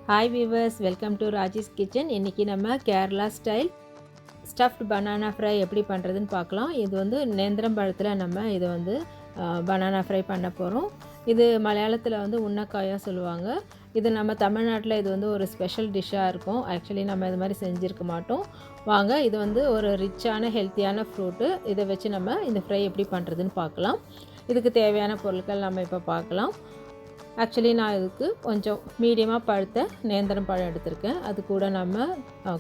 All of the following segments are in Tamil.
Hi viewers, welcome to Raji's Kitchen. இன்னைக்கு நம்ம Kerala style stuffed banana fry எப்படி பண்ணுறதுன்னு பார்க்கலாம். இது வந்து நேந்திரம் பழத்தில் நம்ம இதை வந்து பனானா ஃப்ரை பண்ண போகிறோம். இது மலையாளத்தில் வந்து உன்னக்காயாக சொல்லுவாங்க. இது நம்ம தமிழ்நாட்டில் இது வந்து ஒரு ஸ்பெஷல் டிஷ்ஷாக இருக்கும். ஆக்சுவலி நம்ம இது மாதிரி செஞ்சுருக்க மாட்டோம். வாங்க, இது வந்து ஒரு ரிச்சான ஹெல்த்தியான ஃப்ரூட்டு. இதை வச்சு நம்ம இந்த ஃப்ரை எப்படி பண்ணுறதுன்னு பார்க்கலாம். இதுக்கு தேவையான பொருட்கள் நம்ம இப்போ பார்க்கலாம். ஆக்சுவலி நான் இதுக்கு கொஞ்சம் மீடியமாக பழுத்த நேந்திரம் பழம் எடுத்திருக்கேன். அது கூட நம்ம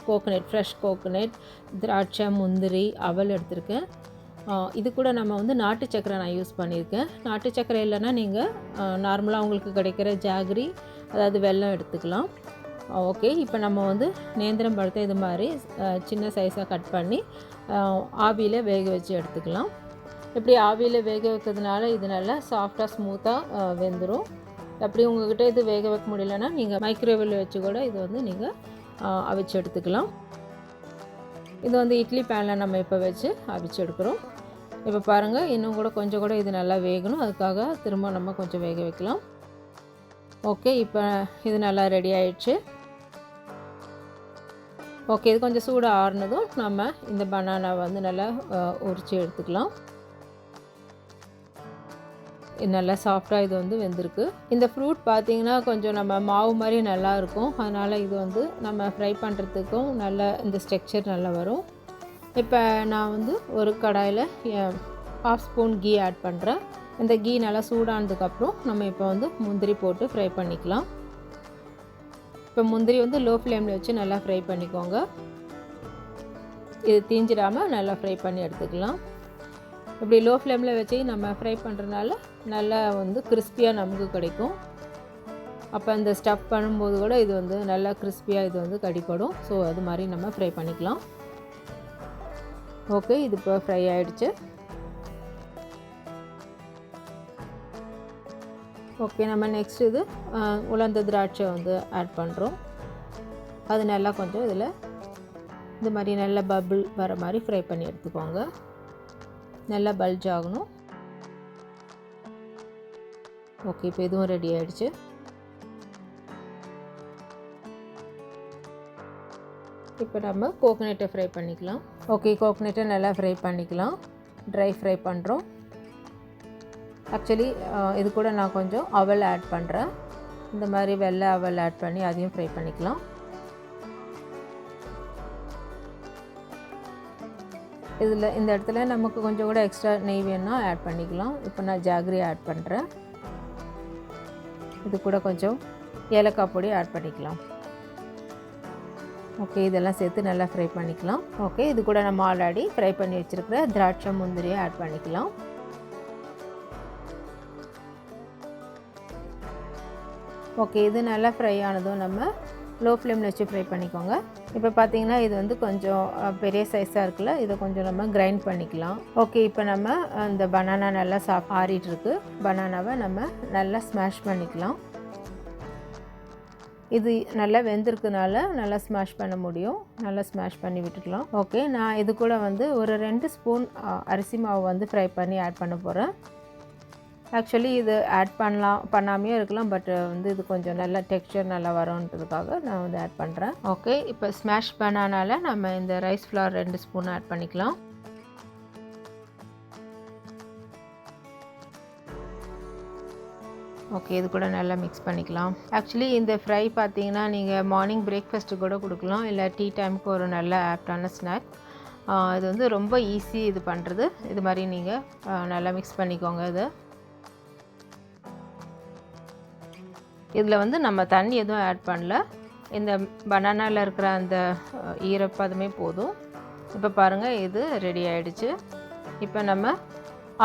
கோகோனட், ஃப்ரெஷ் கோகோனட், திராட்சை, முந்திரி, அவல் எடுத்திருக்கேன். இது கூட நம்ம வந்து நாட்டு சக்கரை நான் யூஸ் பண்ணியிருக்கேன். நாட்டு சக்கரை இல்லைன்னா நீங்கள் நார்மலாக உங்களுக்கு கிடைக்கிற ஜாகரி, அதாவது வெல்லம் எடுத்துக்கலாம். ஓகே, இப்போ நம்ம வந்து நேந்திரம் பழத்தை இது மாதிரி சின்ன சைஸாக கட் பண்ணி ஆவியில் வேக வச்சு எடுத்துக்கலாம். இப்படி ஆவியில் வேக வைக்கிறதுனால இது நல்லா சாஃப்டாக ஸ்மூத்தாக வெந்துடும். அப்படி உங்கள்கிட்ட இது வேக வைக்க முடியலன்னா நீங்கள் மைக்ரோவேவில் வச்சு கூட இது வந்து நீங்கள் அவிச்சு எடுத்துக்கலாம். இது வந்து இட்லி பேனில் நம்ம இப்போ வச்சு அவிச்சு எடுக்கிறோம். இப்போ பாருங்கள், இன்னும் கூட கொஞ்சம் கூட இது நல்லா வேகணும். அதுக்காக திரும்ப நம்ம கொஞ்சம் வேக வைக்கலாம். ஓகே, இப்போ இது நல்லா ரெடி ஆயிடுச்சு. ஓகே, இது கொஞ்சம் சூடாக ஆறுனதும் நம்ம இந்த பனானாவை வந்து நல்லா உரித்து எடுத்துக்கலாம். நல்லா சாஃப்டாக இது வந்து வெந்திருக்கு. இந்த ஃப்ரூட் பார்த்திங்கன்னா கொஞ்சம் நம்ம மாவு மாதிரி நல்லா இருக்கும். அதனால் இது வந்து நம்ம ஃப்ரை பண்ணுறதுக்கும் நல்ல இந்த ஸ்ட்ரக்சர் நல்லா வரும். இப்போ நான் வந்து ஒரு கடாயில் 1/2 ஸ்பூன் கீ ஆட் பண்ணுறேன். இந்த கீ நல்லா சூடானதுக்கப்புறம் நம்ம இப்போ வந்து முந்திரி போட்டு ஃப்ரை பண்ணிக்கலாம். இப்போ முந்திரி வந்து லோ ஃப்ளேமில் வச்சு நல்லா ஃப்ரை பண்ணிக்கோங்க. இது தீஞ்சிடாமல் நல்லா ஃப்ரை பண்ணி எடுத்துக்கலாம். இப்படி லோ ஃப்ளேமில் வச்சு நம்ம ஃப்ரை பண்ணுறதுனால நல்லா வந்து கிறிஸ்பியாக நமக்கு கிடைக்கும். அப்போ அந்த ஸ்டஃப் பண்ணும்போது கூட இது வந்து நல்லா கிறிஸ்பியாக இது வந்து கடிப்படும். ஸோ அது மாதிரி நம்ம ஃப்ரை பண்ணிக்கலாம். ஓகே, இது இப்போ ஃப்ரை ஆகிடுச்சு. ஓகே, நம்ம நெக்ஸ்ட் இது உலர்ந்த திராட்சை வந்து ஆட் பண்ணுறோம். அது நல்லா கொஞ்சம் இதில் இது மாதிரி நல்லா பபிள் வர மாதிரி ஃப்ரை பண்ணி எடுத்துக்கோங்க. நல்லா பல்ஜ் ஆகணும். ஓகே, இப்போ இதுவும் ரெடி ஆகிடுச்சு. இப்போ நம்ம கோகோனட்டை ஃப்ரை பண்ணிக்கலாம். ஓகே, கோகோனட்டை நல்லா ஃப்ரை பண்ணிக்கலாம். ட்ரை ஃப்ரை பண்ணுறோம். ஆக்சுவலி இது கூட நான் கொஞ்சம் அவல் ஆட் பண்ணுறேன். இந்த மாதிரி வெள்ளை அவல் ஆட் பண்ணி அதையும் ஃப்ரை பண்ணிக்கலாம். இதில் இந்த இடத்துல நமக்கு கொஞ்சம் கூட எக்ஸ்ட்ரா நெய் வேணும்னா ஆட் பண்ணிக்கலாம். இப்போ நான் ஜாகரி ஆட் பண்ணுறேன். இது கூட கொஞ்சம் ஏலக்காய் பொடி ஆட் பண்ணிக்கலாம். ஓகே, இதெல்லாம் சேர்த்து நல்லா ஃப்ரை பண்ணிக்கலாம். ஓகே, இது கூட நம்ம ஆல்ரெடி ஃப்ரை பண்ணி வச்சுருக்கிற திராட்சை, முந்திரியை ஆட் பண்ணிக்கலாம். ஓகே, இது நல்லா ஃப்ரை ஆனதும் நம்ம லோ ஃப்ளேமில் வச்சு ஃப்ரை பண்ணிக்கோங்க. இப்போ பார்த்தீங்கன்னா இது வந்து கொஞ்சம் பெரிய சைஸாக இருக்குல்ல, இதை கொஞ்சம் நம்ம கிரைண்ட் பண்ணிக்கலாம். ஓகே, இப்போ நம்ம அந்த பனானா நல்லா ஆறிட்டுருக்கு. பனானாவை நம்ம நல்லா ஸ்மாஷ் பண்ணிக்கலாம். இது நல்லா வெந்திருக்குனால நல்லா ஸ்மாஷ் பண்ண முடியும். நல்லா ஸ்மாஷ் பண்ணி விட்டுக்கலாம். ஓகே, நான் இது கூட வந்து ஒரு 2 ஸ்பூன் அரிசி மாவு வந்து ஃப்ரை பண்ணி ஆட் பண்ண போகிறேன். ஆக்சுவலி இது ஆட் பண்ணாமையே இருக்கலாம். பட் வந்து இது கொஞ்சம் நல்ல டெக்ஸ்சர் நல்லா வரும்ன்றதுக்காக நான் வந்து ஆட் பண்ணுறேன். ஓகே, இப்போ ஸ்மாஷ் பண்ணனால நம்ம இந்த ரைஸ் ஃப்ளவர் 2 ஸ்பூன் ஆட் பண்ணிக்கலாம். ஓகே, இது கூட நல்லா மிக்ஸ் பண்ணிக்கலாம். ஆக்சுவலி இந்த ஃப்ரை பார்த்தீங்கன்னா நீங்கள் மார்னிங் பிரேக்ஃபாஸ்ட்டு கூட கொடுக்கலாம், இல்லை டீ டைமுக்கு ஒரு நல்ல ஆப்டான ஸ்நாக். இது வந்து ரொம்ப ஈஸி இது பண்ணுறது. இது மாதிரி நீங்கள் நல்லா மிக்ஸ் பண்ணிக்கோங்க. இதில் வந்து நம்ம தண்ணி எதுவும் ஆட் பண்ணல. இந்த பனானாவில் இருக்கிற அந்த ஈரப்பதமே போதும். இப்போ பாருங்கள், இது ரெடி ஆகிடுச்சு. இப்போ நம்ம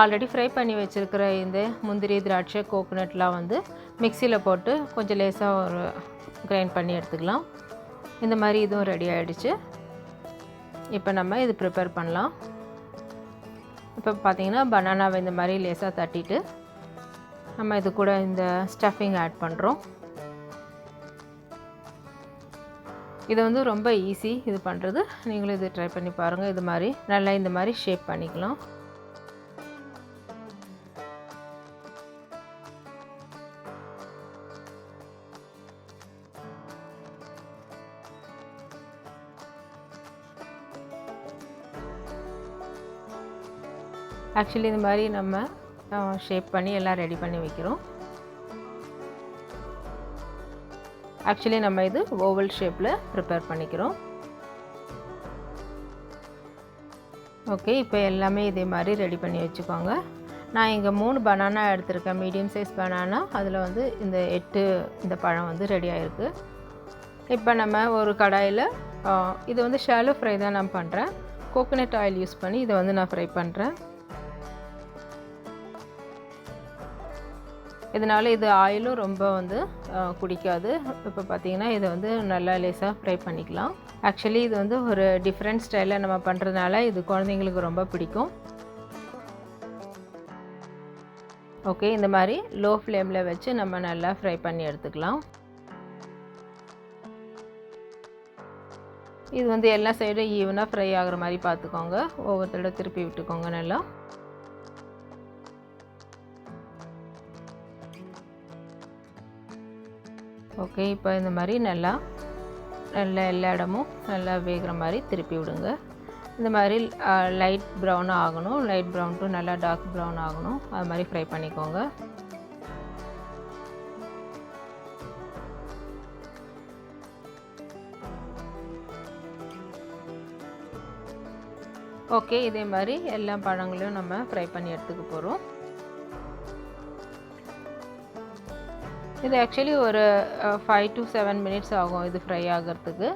ஆல்ரெடி ஃப்ரை பண்ணி வச்சுருக்கிற இந்த முந்திரி, திராட்சை, கோகோனட்லாம் வந்து மிக்சியில் போட்டு கொஞ்சம் லேசாக ஒரு கிரைண்ட் பண்ணி எடுத்துக்கலாம். இந்த மாதிரி இதுவும் ரெடி ஆகிடுச்சு. இப்போ நம்ம இது ப்ரிப்பேர் பண்ணலாம். இப்போ பார்த்திங்கன்னா பனானாவை இந்த மாதிரி லேசாக தட்டிட்டு நம்ம இது கூட இந்த ஸ்டஃபிங் ஆட் பண்ணுறோம். இது வந்து ரொம்ப ஈஸி இது பண்ணுறது. நீங்களும் இது ட்ரை பண்ணி பாருங்கள். இது மாதிரி நல்லா இந்த மாதிரி ஷேப் பண்ணிக்கலாம். ஆக்சுவலி இந்த மாதிரி நம்ம ஷேப் பண்ணி எல்லாம் ரெடி பண்ணி வைக்கிறோம். ஆக்சுவலி நம்ம இது ஓவல் ஷேப்பில் ப்ரிப்பேர் பண்ணிக்கிறோம். ஓகே, இப்போ எல்லாமே இதே மாதிரி ரெடி பண்ணி வச்சுக்கோங்க. நான் இங்கே 3 பனானா எடுத்திருக்கேன், மீடியம் சைஸ் பனானா. அதில் வந்து இந்த 8 இந்த பழம் வந்து ரெடி ஆகிருக்கு. இப்போ நம்ம ஒரு கடாயில் இது வந்து ஷாலோ ஃப்ரை தான் நான் பண்ணுறேன். கோகோனட் ஆயில் யூஸ் பண்ணி இதை வந்து நான் ஃப்ரை பண்ணுறேன். இதனால் இது ஆயிலும் ரொம்ப வந்து குடிக்காது. இப்போ பார்த்திங்கன்னா இதை வந்து நல்லா லேசாக ஃப்ரை பண்ணிக்கலாம். ஆக்சுவலி இது வந்து ஒரு டிஃப்ரெண்ட் ஸ்டைலில் நம்ம பண்ணுறதுனால இது குழந்தைங்களுக்கு ரொம்ப பிடிக்கும். ஓகே, இந்த மாதிரி லோ ஃப்ளேமில் வச்சு நம்ம நல்லா ஃப்ரை பண்ணி எடுத்துக்கலாம். இது வந்து எல்லா சைடும் ஈவனாக ஃப்ரை ஆகிற மாதிரி பார்த்துக்கோங்க. ஒவ்வொரு தடவை திருப்பி விட்டுக்கோங்க நல்லா. ஓகே, இப்போ இந்த மாதிரி நல்லா எல்லா இடமும் நல்லா வேகிற மாதிரி திருப்பி விடுங்க. இந்த மாதிரி லைட் ப்ரௌனாக ஆகணும். லைட் ப்ரௌன் டு நல்லா டார்க் ப்ரௌன் ஆகணும். அது மாதிரி ஃப்ரை பண்ணிக்கோங்க. ஓகே, இதே மாதிரி எல்லா பழங்களையும் நம்ம ஃப்ரை பண்ணி எடுத்துக்க போகிறோம். இது ஆக்சுவலி ஒரு 5 to 7 மினிட்ஸ் ஆகும் இது ஃப்ரை ஆகிறதுக்கு.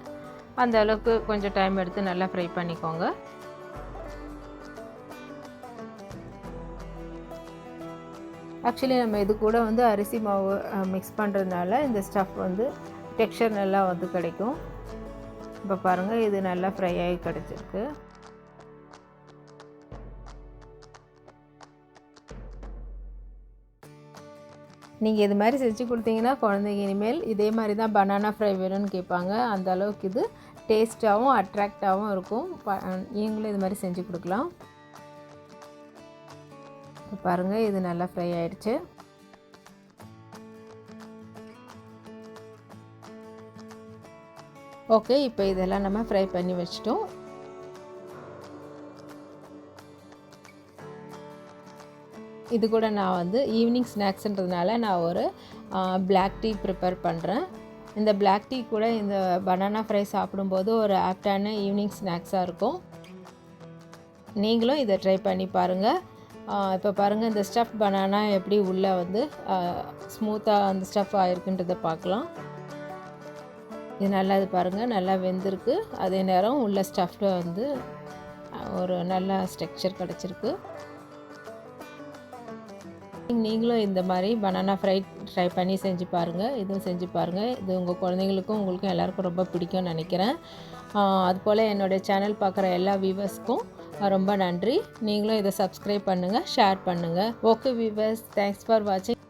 அந்த அளவுக்கு கொஞ்சம் டைம் எடுத்து நல்லா ஃப்ரை பண்ணிக்கோங்க. ஆக்சுவலி நம்ம இது கூட வந்து அரிசி மாவு மிக்ஸ் பண்ணுறதுனால இந்த ஸ்டஃப் வந்து டெக்ஸ்சர் நல்லா வந்து கிடைக்கும். இப்போ பாருங்கள், இது நல்லா ஃப்ரை ஆகி கிடச்சிருக்கு. நீங்கள் இது மாதிரி செஞ்சு கொடுத்தீங்கன்னா குழந்தைங்க இனிமேல் இதே மாதிரி தான் பனானா ஃப்ரை வேணும்னு கேட்பாங்க. அந்த அளவுக்கு இது டேஸ்ட்டாகவும் அட்ராக்டாகவும் இருக்கும். நீங்களும் இது மாதிரி செஞ்சு கொடுக்கலாம். பாருங்கள், இது நல்லா ஃப்ரை ஆகிடுச்சு. ஓகே, இப்போ இதெல்லாம் நம்ம ஃப்ரை பண்ணி வச்சிட்டோம். இது கூட நான் வந்து ஈவினிங் ஸ்நாக்ஸ்ன்றதுனால நான் ஒரு பிளாக் டீ ப்ரிப்பேர் பண்ணுறேன். இந்த பிளாக் டீ கூட இந்த பனானா ஃப்ரை சாப்பிடும்போது ஒரு ஆப்டான ஈவினிங் ஸ்நாக்ஸாக இருக்கும். நீங்களும் இதை ட்ரை பண்ணி பாருங்கள். இப்போ பாருங்கள், இந்த ஸ்டஃப் பனானா எப்படி உள்ளே வந்து ஸ்மூத்தாக அந்த ஸ்டஃப் ஆகிருக்குன்றதை பார்க்கலாம். இது நல்லா இது பாருங்கள், நல்லா வெந்திருக்கு. அதே நேரம் உள்ள ஸ்டஃப்பில் வந்து ஒரு நல்ல ஸ்ட்ரக்சர் கிடச்சிருக்கு. நீங்களும் இந்த மாதிரி பனானா ஃப்ரை ட்ரை பண்ணி செஞ்சு பாருங்கள். இதுவும் செஞ்சு பாருங்கள். இது உங்கள் குழந்தைங்களுக்கும் உங்களுக்கும் எல்லாருக்கும் ரொம்ப பிடிக்கும்னு நினைக்கிறேன். அதுபோல் என்னுடைய சேனல் பார்க்குற எல்லா வியூவர்ஸ்க்கும் ரொம்ப நன்றி. நீங்களும் இதை சப்ஸ்கிரைப் பண்ணுங்கள், ஷேர் பண்ணுங்கள். ஓகே வியூவர்ஸ், தேங்க்ஸ் ஃபார் வாட்சிங்.